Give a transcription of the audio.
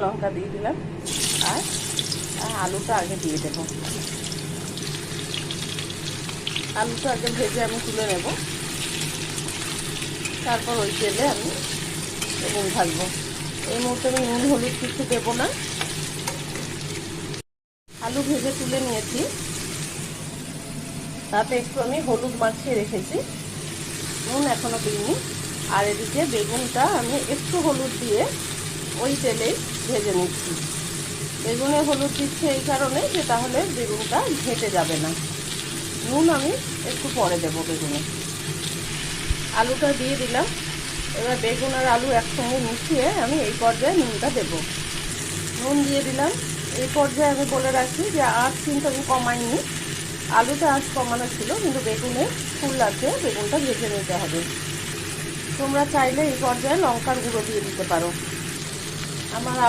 লঙ্কা দিয়ে দিলাম, আর আলুটা আগে দিয়ে দেব। আলুটা আগে ভেজে আমি তুলে নেব, তারপর ওই তেলে আমি বেগুন ভাজবো। এই মুহূর্তে আমি নুন হলুদ কিছু দেবো না। আলু ভেজে তুলে নিয়েছি, তাতে একটু আমি হলুদ মাখিয়ে রেখেছি, নুন এখনো দিইনি। আর এদিকে বেগুনটা আমি একটু হলুদ দিয়ে ওই তেলেই ভেজে নিচ্ছি। বেগুনে হলুদ দিচ্ছি এই কারণে যে তাহলে বেগুনটা ঘেঁটে যাবে না। নুন আমি একটু পরে দেবো বেগুনে। আলুটা দিয়ে দিলাম। এবার বেগুন আর আলু একসঙ্গে মিশিয়ে আমি এই পর্যায়ে নুনটা দেব। নুন দিয়ে দিলাম। এই পর্যায়ে আমি বলে রাখি যে আঁচ কিন্তু আমি কমাইনি, আলুতে আঁচ কমানো ছিল, কিন্তু বেগুনে ফুল আছে, বেগুনটা ভেজে নিতে হবে। তোমরা চাইলে এই পর্যায়ে লঙ্কার গুঁড়ো দিয়ে দিতে পারো। আমার